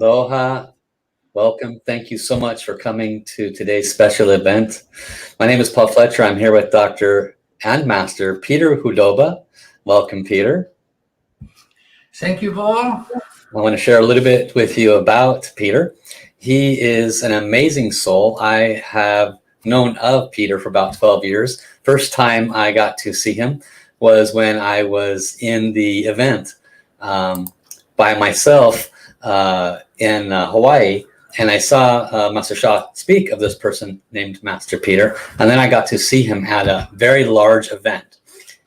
Aloha. Welcome. Thank you so much for coming to today's special event. My name is Paul Fletcher. I'm here with Dr. and Master Peter Hudoba. Welcome, Peter. Thank you, Paul. I want to share a little bit with you about Peter. He is an amazing soul. I have known of Peter for about 12 years. First time I got to see him was when I was in the event by myself in Hawaii, and I saw Master Sha speak of this person named Master Peter, and then I got to see him at a very large event.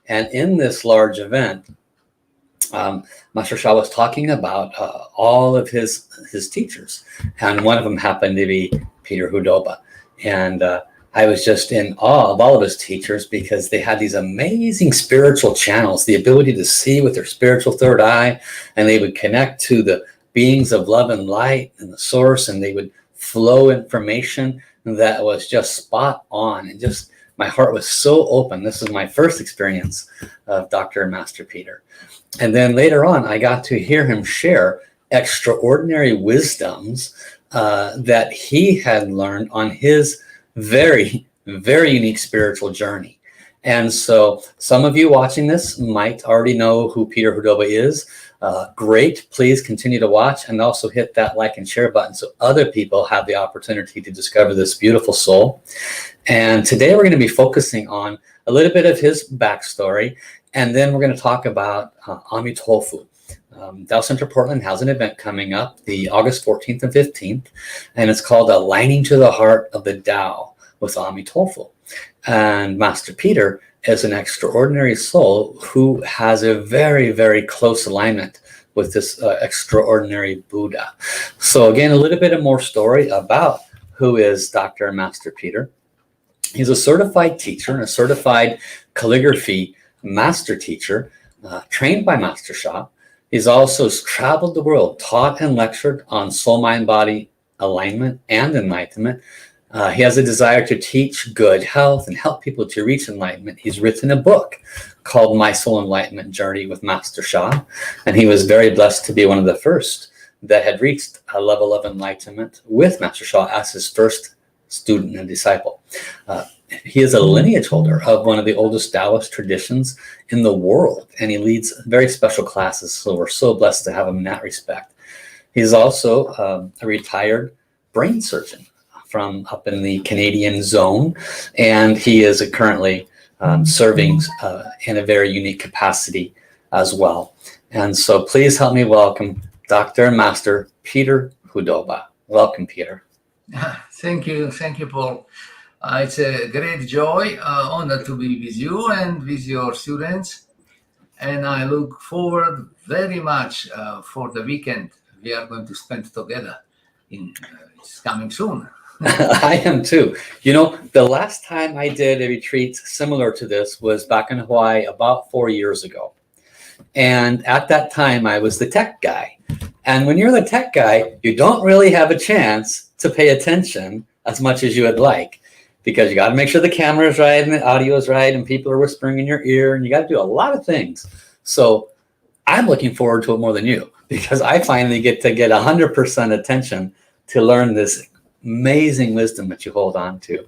And in this large event, Master Sha was talking about all of his teachers, and one of them happened to be Peter Hudoba. And I was just in awe of all of his teachers because they had these amazing spiritual channels, the ability to see with their spiritual third eye, and they would connect to the beings of love and light and the source, and they would flow information that was just spot on. And just my heart was so open. This is my first experience of Dr. and Master Peter. And then later on, I got to hear him share extraordinary wisdoms that he had learned on his very, very unique spiritual journey. And so some of you watching this might already know who Peter Hudoba is. Great. Please continue to watch and also hit that like and share button so other people have the opportunity to discover this beautiful soul. And today we're going to be focusing on a little bit of his backstory, and then we're going to talk about Amituofo. Tao Center Portland has an event coming up the August 14th and 15th, and it's called Aligning to the Heart of the Tao with Amituofo. And Master Peter is an extraordinary soul who has a very, very close alignment with this extraordinary Buddha. So again, a little bit of more story about who is Dr. and Master Peter. He's a certified teacher and a certified calligraphy master teacher, trained by Master Sha. He's also traveled the world, taught and lectured on soul, mind, body alignment and enlightenment. He has a desire to teach good health and help people to reach enlightenment. He's written a book called My Soul Enlightenment Journey with Master Sha, and he was very blessed to be one of the first that had reached a level of enlightenment with Master Sha as his first student and disciple. He is a lineage holder of one of the oldest Taoist traditions in the world, and he leads very special classes, so we're so blessed to have him in that respect. He's also a retired brain surgeon from up in the Canadian zone, and he is currently serving in a very unique capacity as well. And so please help me welcome Dr. and Master Peter Hudoba. Welcome, Peter. Thank you, Paul. It's a great joy, honor to be with you and with your students, and I look forward very much for the weekend we are going to spend together. It's coming soon. I am too. You know, the last time I did a retreat similar to this was back in Hawaii about 4 years ago. And at that time, I was the tech guy. And when you're the tech guy, you don't really have a chance to pay attention as much as you would like, because you got to make sure the camera is right and the audio is right and people are whispering in your ear, and you got to do a lot of things. So I'm looking forward to it more than you, because I finally get to get 100% attention to learn this amazing wisdom that you hold on to.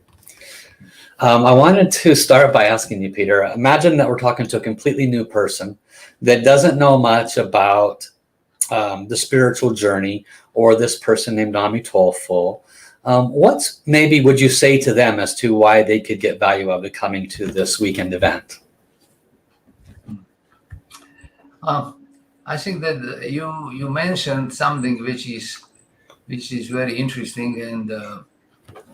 I wanted to start by asking you, Peter, imagine that we're talking to a completely new person that doesn't know much about the spiritual journey or this person named Amituofo. What maybe would you say to them as to why they could get value out of coming to this weekend event? I think that you mentioned something which is very interesting, and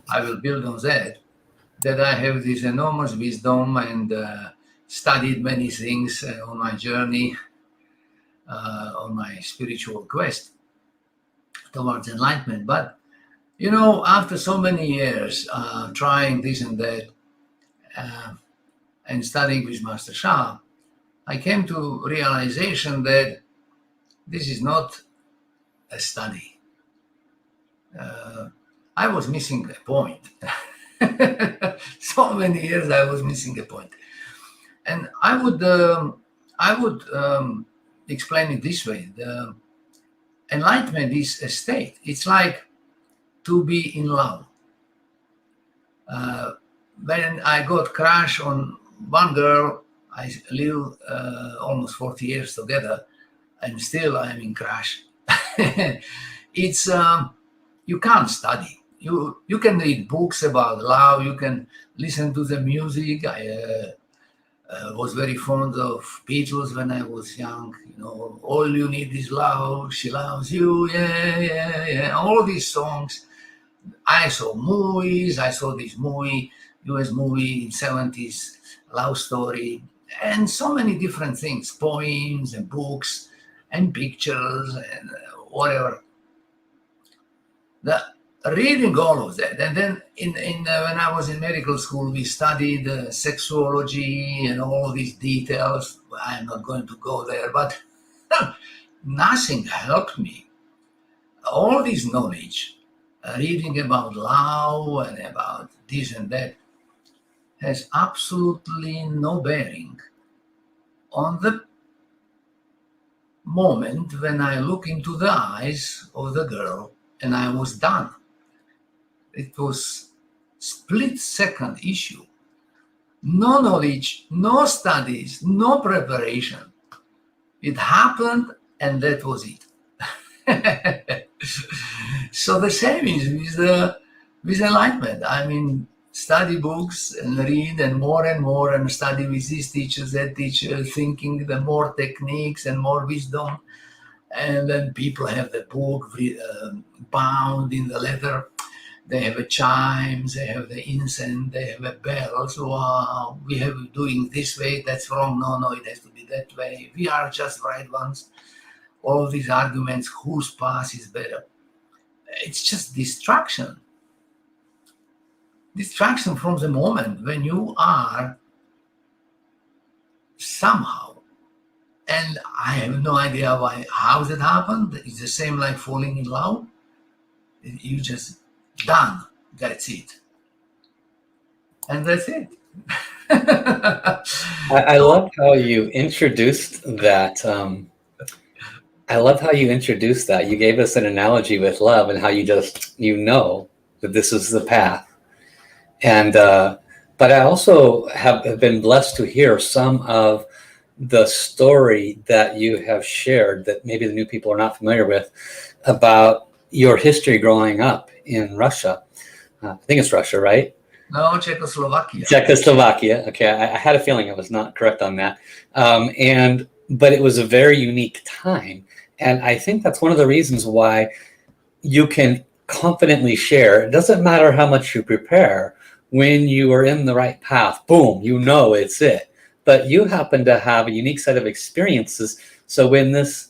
I will build on that I have this enormous wisdom and studied many things on my journey, on my spiritual quest towards enlightenment. But, you know, after so many years trying this and that and studying with Master Sha, I came to realization that this is not a study. I was missing a point. So many years I was missing a point. And I would explain it this way. enlightenment is a state. It's like to be in love. When I got crush on one girl, I live almost 40 years together, and still I'm in crush. It's you can't study. You can read books about love. You can listen to the music. I was very fond of Beatles when I was young. All you need is love. She loves you. Yeah, yeah, yeah. All these songs. I saw movies. I saw this movie, U.S. movie in 70s, love story, and so many different things, poems and books and pictures and whatever. The reading all of that, and then when I was in medical school, we studied sexuology and all these details. I'm not going to go there, but nothing helped me. All this knowledge, reading about love and about this and that, has absolutely no bearing on the moment when I look into the eyes of the girl and I was done. It was split second issue. No knowledge, no studies, no preparation. It happened and that was it. So the same is with enlightenment. I mean, study books and read and more and study with this teacher, that teacher, thinking the more techniques and more wisdom. And then people have the book bound in the leather. They have a chimes, they have the incense, they have a bell. So we have doing this way, that's wrong. No, it has to be that way. We are just right ones. All these arguments, whose path is better. It's just distraction. Distraction from the moment when you are somehow. And I have no idea how that happened. It's the same like falling in love. You just done. That's it. And that's it. I love how you introduced that. I love how you introduced that. You gave us an analogy with love and how you know that this is the path. And but I also have been blessed to hear some of the story that you have shared that maybe the new people are not familiar with about your history growing up in Russia. I think it's Russia, right? No, Czechoslovakia. Czechoslovakia. Okay, I had a feeling I was not correct on that. But it was a very unique time. And I think that's one of the reasons why you can confidently share. It doesn't matter how much you prepare. When you are in the right path, boom, you know it's it. But you happen to have a unique set of experiences. So when this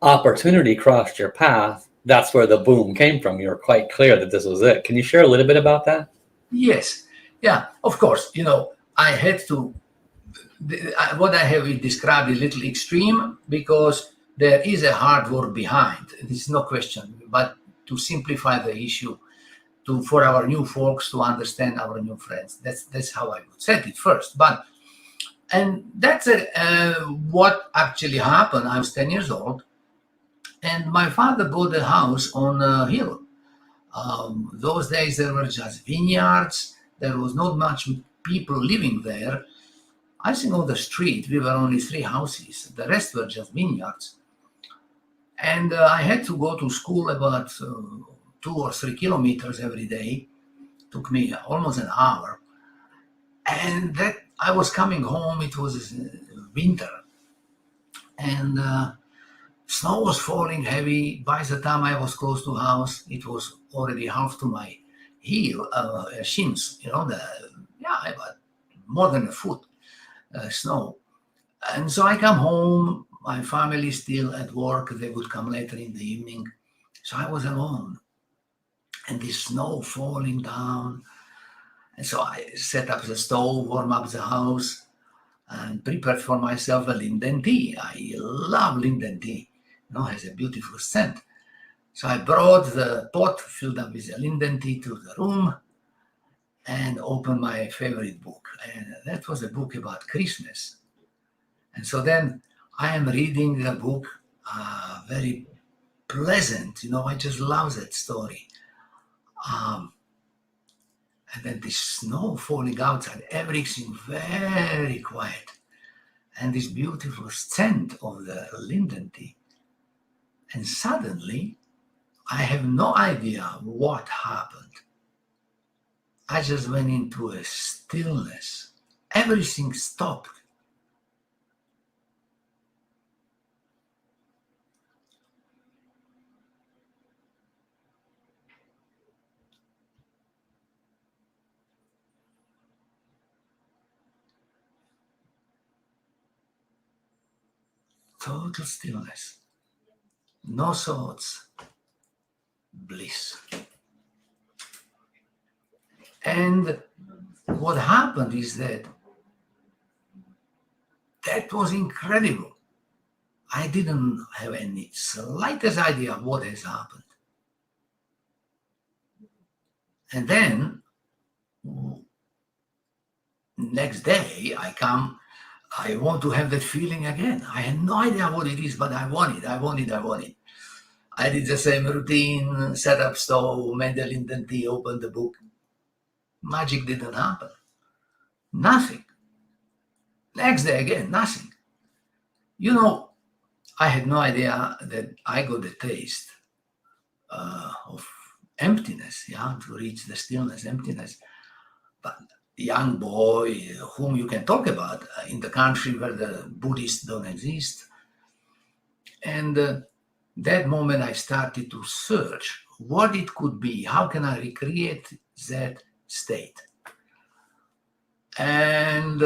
opportunity crossed your path, that's where the boom came from. You were quite clear that this was it. Can you share a little bit about that? Yes. Yeah, of course. I had to, what I have described is a little extreme because there is a hard work behind. There's no question. But to simplify the issue, for our new folks to understand our new friends, that's how I would set it first. And that's what actually happened. I was 10 years old, and my father bought a house on a hill. Those days there were just vineyards. There was not much people living there. I think on the street we were only 3 houses. The rest were just vineyards. And I had to go to school about 2 or 3 kilometers every day. Took me almost an hour. And that I was coming home. It was winter, and snow was falling heavy. By the time I was close to the house, it was already half to my heel, shins. About more than a foot snow. And so I come home. My family still at work. They would come later in the evening. So I was alone, and the snow falling down. And so I set up the stove, warm up the house, and prepared for myself a linden tea. I love linden tea. It has a beautiful scent. So I brought the pot filled up with the linden tea to the room and opened my favorite book. And that was a book about Christmas. And so then I am reading the book very pleasant. I just love that story. And then the snow falling outside, everything very quiet, and this beautiful scent of the linden tea. And suddenly, I have no idea what happened. I just went into a stillness. Everything stopped. Total stillness. No thoughts. Bliss. And what happened is that was incredible. I didn't have any slightest idea of what has happened. And then next day I want to have that feeling again. I had no idea what it is, but I want it. I did the same routine, set up stove, made the linden tea, opened the book. Magic didn't happen. Nothing. Next day again, nothing. I had no idea that I got the taste of emptiness, to reach the stillness, emptiness. But young boy whom you can talk about in the country where the Buddhists don't exist. And that moment I started to search what it could be. How can I recreate that state? And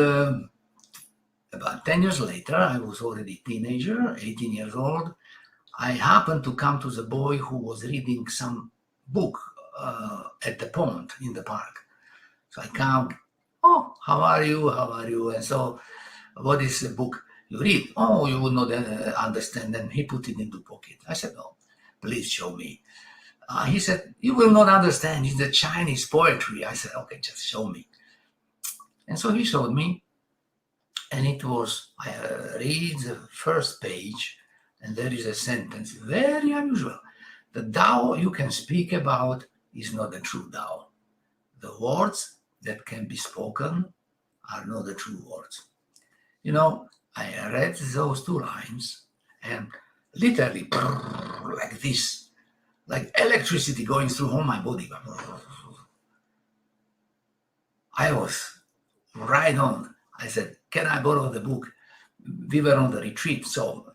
about 10 years later, I was already a teenager, 18 years old. I happened to come to the boy who was reading some book at the pond in the park. So I come, oh, how are you? And so, what is the book you read? Oh, you would not understand. And he put it in the pocket. I said, oh, please show me. He said, you will not understand. It's the Chinese poetry. I said, okay, just show me. And so he showed me. And it was, I read the first page, and there is a sentence, very unusual. The Tao you can speak about is not the true Tao. The words that can be spoken are not the true words. I read those two lines, and literally, like this, like electricity going through all my body. I was right on. I said, can I borrow the book? We were on the retreat. So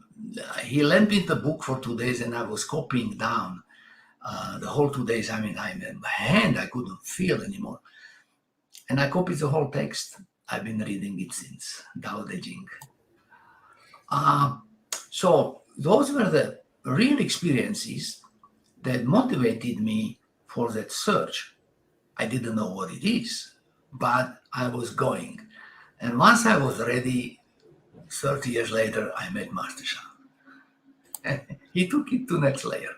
he lent me the book for 2 days, and I was copying down the whole 2 days. I mean, my hand I couldn't feel anymore. And I copied the whole text. I've been reading it since, Tao Te Ching. So those were the real experiences that motivated me for that search. I didn't know what it is, but I was going. And once I was ready, 30 years later, I met Master Sha. He took it to next layer.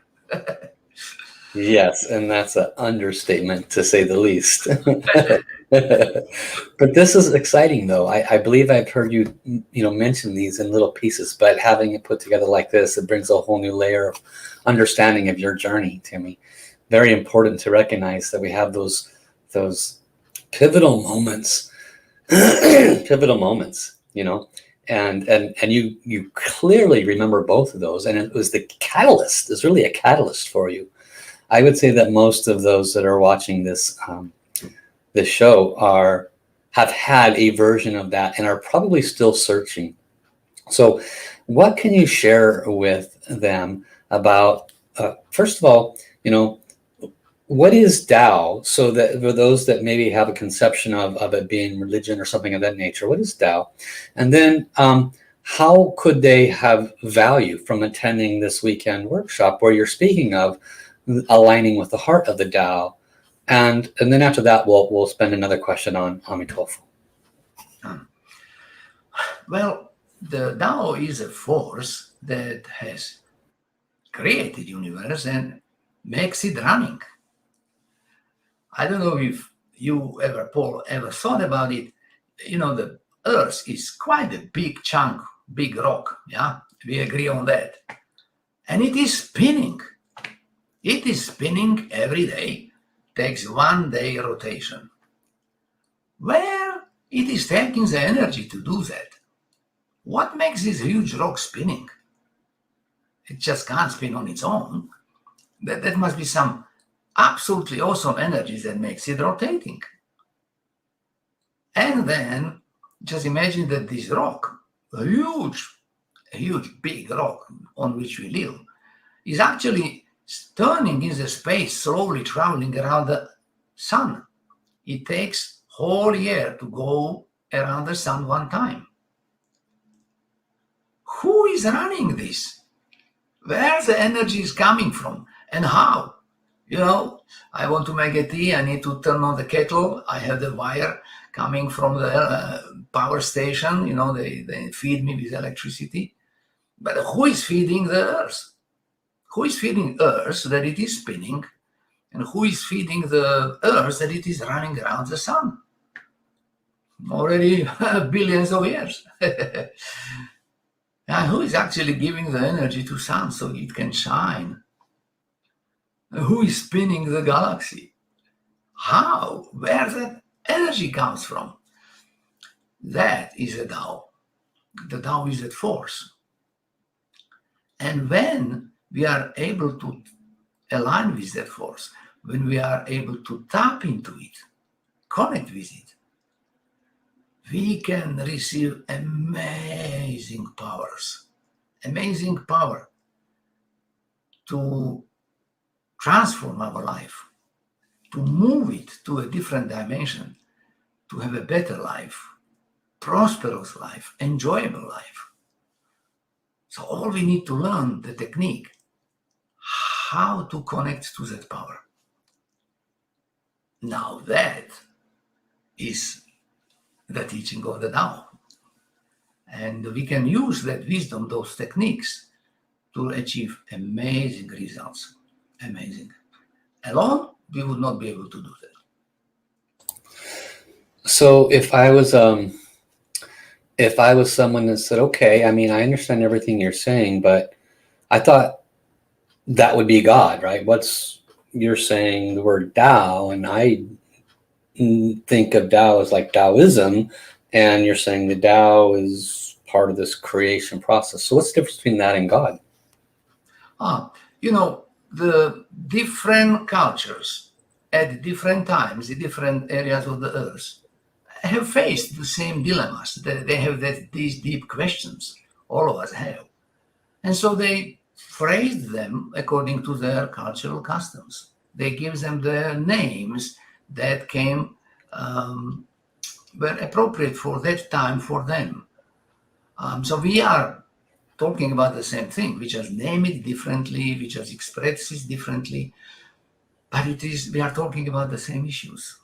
Yes, and that's an understatement to say the least. But this is exciting, though. I believe I've heard you, mention these in little pieces, but having it put together like this, it brings a whole new layer of understanding of your journey, Timmy. Very important to recognize that we have those pivotal moments, and you clearly remember both of those, and it was the catalyst. It's really a catalyst for you. I would say that most of those that are watching this show have had a version of that and are probably still searching. So what can you share with them about, first of all, what is Tao? So that for those that maybe have a conception of it being religion or something of that nature, what is Tao? And then how could they have value from attending this weekend workshop where you're speaking of aligning with the heart of the Tao? And then after that, we'll spend another question on Amituofo. Well, the Tao is a force that has created universe and makes it running. I don't know if you ever, Paul, ever thought about it. The Earth is quite a big chunk, big rock. Yeah, we agree on that. And it is spinning. It is spinning every day, takes 1 day rotation. Where it is taking the energy to do that? What makes this huge rock spinning? It just can't spin on its own. That must be some absolutely awesome energy that makes it rotating. And then just imagine that this rock, a huge, big rock on which we live, is actually turning in the space, slowly traveling around the sun. It takes whole year to go around the sun one time. Who is running this? Where the energy is coming from and how? I want to make a tea. I need to turn on the kettle. I have the wire coming from the power station. They feed me with electricity. But who is feeding the earth? Who is feeding earth that it is spinning? And who is feeding the earth that it is running around the sun? Already billions of years. And who is actually giving the energy to sun so it can shine? Who is spinning the galaxy? How? Where that energy comes from? That is a Tao. The Tao is that force. And when we are able to align with that force, when we are able to tap into it, connect with it, we can receive amazing powers, amazing power to transform our life, to move it to a different dimension, to have a better life, prosperous life, enjoyable life. So all we need to learn the technique, how to connect to that power. Now that is the teaching of the Tao. And we can use that wisdom, those techniques, to achieve amazing results. Amazing. Alone, we would not be able to do that. So if I was someone that said, okay, I mean, I understand everything you're saying, but I thought that would be God, right? You're saying the word Tao, and I think of Tao as like Taoism, and you're saying the Tao is part of this creation process. So what's the difference between that and God? The different cultures at different times in different areas of the earth have faced the same dilemmas. They have these deep questions. All of us have. And so they phrased them according to their cultural customs. They give them their names that were appropriate for that time for them. So we are talking about the same thing. We just name it differently, we just express it differently, but we are talking about the same issues.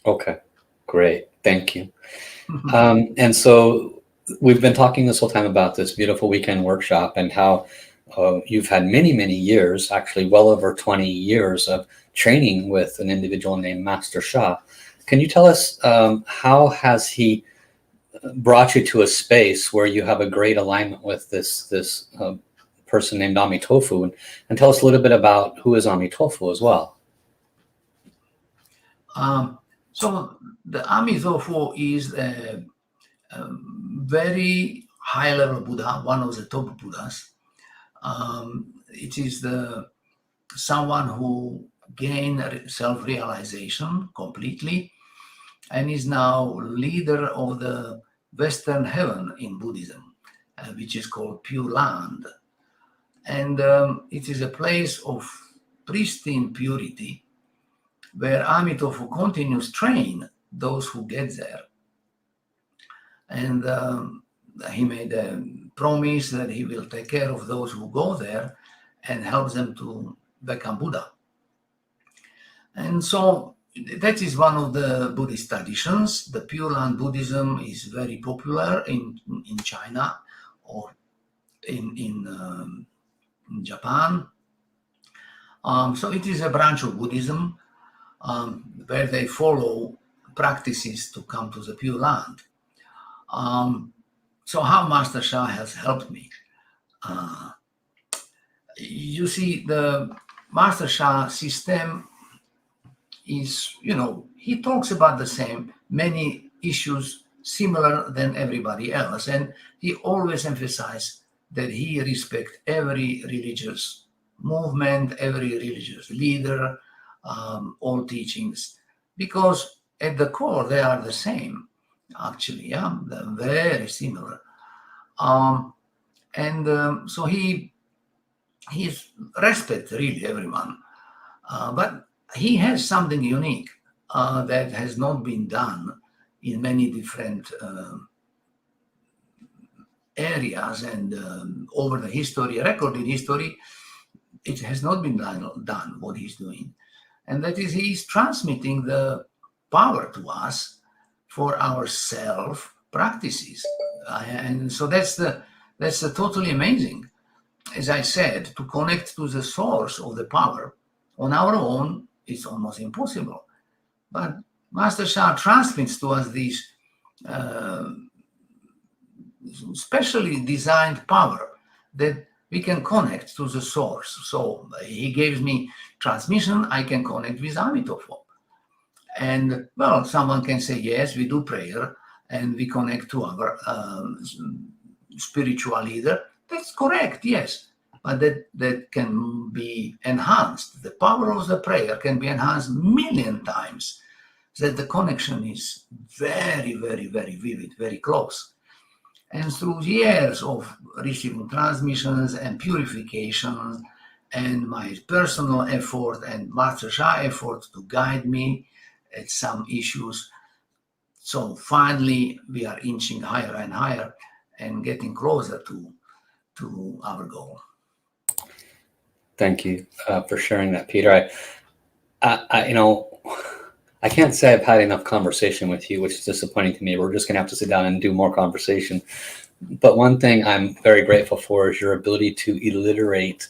Okay, great. Thank you. And so we've been talking this whole time about this beautiful weekend workshop and how you've had many, many years, actually well over 20 years of training with an individual named Master Sha. Can you tell us how has he brought you to a space where you have a great alignment with this person named Amituofo, and tell us a little bit about who is Amituofo as well. So the Amituofo is a very high-level Buddha, one of the top Buddhas. It is someone who gained self-realization completely and is now leader of the Western heaven in Buddhism, which is called Pure Land. And it is a place of pristine purity where Amituofo continues train those who get there. And he made a promise that he will take care of those who go there and help them to become Buddha. And so that is one of the Buddhist traditions. The Pure Land Buddhism is very popular in China or in Japan. So it is a branch of Buddhism where they follow practices to come to the Pure Land. So how Master Sha has helped me. you see, the Master Shah system is, he talks about the same, many issues similar than everybody else. And he always emphasized that he respects every religious movement, every religious leader, all teachings, because at the core they are the same, actually. Yeah, they're very similar. And so he respects really everyone. But he has something unique that has not been done in many different areas, and over the history, recorded history, it has not been done what he's doing. And that is, he's transmitting the power to us for our self practices. And so that's totally amazing. As I said, to connect to the source of the power on our own is almost impossible. But Master Shah transmits to us these specially designed power that we can connect to the source. So he gives me transmission, I can connect with Amituofo. And well, someone can say, yes, we do prayer and we connect to our spiritual leader. That's correct, yes. But that can be enhanced. The power of the prayer can be enhanced 1,000,000 times. That the connection is very, very, very vivid, very close. And through years of receiving transmissions and purification and my personal effort and Master Shah effort to guide me at some issues, so finally we are inching higher and higher and getting closer to our goal. Thank you for sharing that, Peter. I can't say I've had enough conversation with you, which is disappointing to me. We're just going to have to sit down and do more conversation. But one thing I'm very grateful for is your ability to alliterate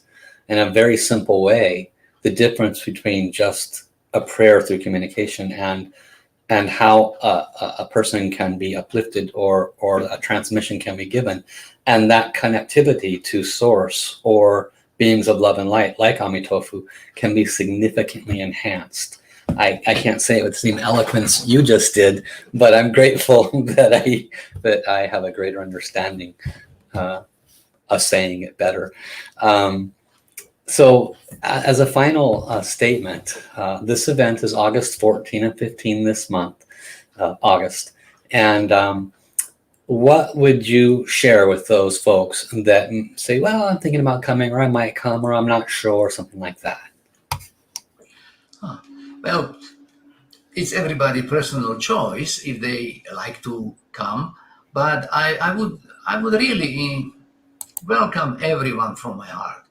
in a very simple way the difference between just a prayer through communication and how a person can be uplifted or a transmission can be given. And that connectivity to source or beings of love and light like Amituofo can be significantly enhanced. I can't say it with the same eloquence you just did, but I'm grateful that I have a greater understanding of saying it better. So as a final statement, this event is August 14 and 15 this month, August. And what would you share with those folks that say, well, I'm thinking about coming, or I might come, or I'm not sure, or something like that? Well, it's everybody's personal choice if they like to come, but I would really welcome everyone from my heart.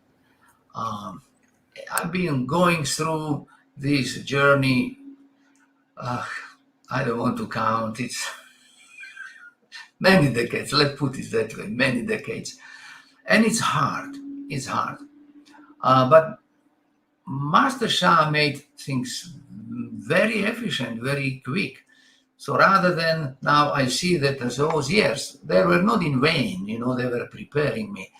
I've been going through this journey. I don't want to count. It's many decades. Let's put it that way. Many decades, and it's hard. It's hard. But Master Shah made things very efficient, very quick. So rather than now, I see that those years, they were not in vain, they were preparing me.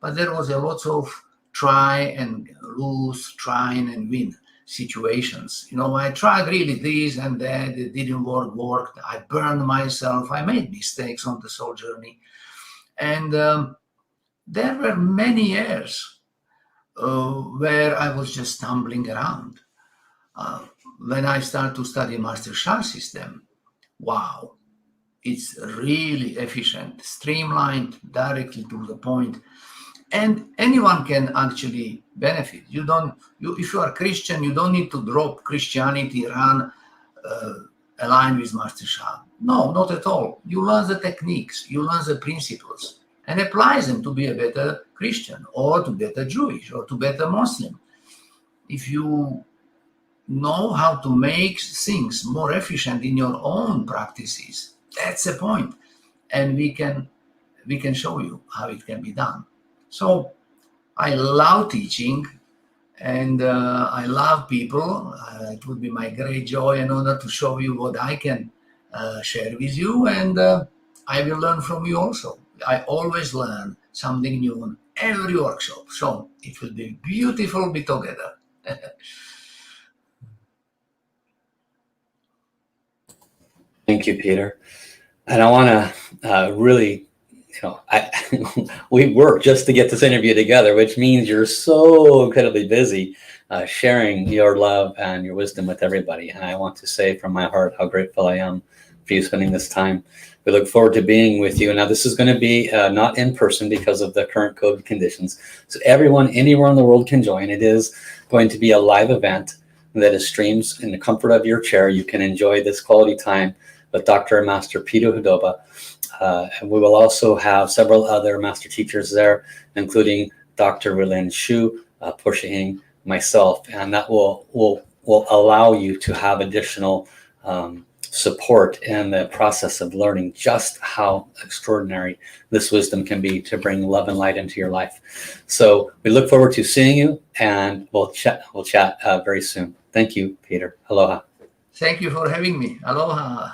But there was a lot of try and lose, trying and win situations. I tried really this and that, it didn't work. I burned myself, I made mistakes on the soul journey. And there were many years where I was just stumbling around. When I started to study Master Shah system, wow, it's really efficient, streamlined, directly to the point, and anyone can actually benefit. If you are Christian, you don't need to drop Christianity, run aligned with Master Shah. No, not at all. You learn the techniques, you learn the principles, and apply them to be a better Christian, or to better Jewish, or to better Muslim. If you know how to make things more efficient in your own practices, that's the point. And we can show you how it can be done. So I love teaching, and I love people. It would be my great joy and honor to show you what I can share with you, and I will learn from you also. I always learn something new every workshop. So it will be beautiful be together. Thank you, Peter. And I want to really, we work just to get this interview together, which means you're so incredibly busy sharing your love and your wisdom with everybody. And I want to say from my heart how grateful I am for you spending this time. We look forward to being with you. Now, this is going to be not in person because of the current COVID conditions. So everyone anywhere in the world can join. It is going to be a live event that is streams in the comfort of your chair. You can enjoy this quality time with Dr. and Master Peter Hudoba. And we will also have several other master teachers there, including Dr. Rilin Shu, Portia Ing, myself, and that will allow you to have additional support in the process of learning just how extraordinary this wisdom can be to bring love and light into your life. So we look forward to seeing you, and we'll chat very soon. Thank you, Peter. Aloha. Thank you for having me. Aloha.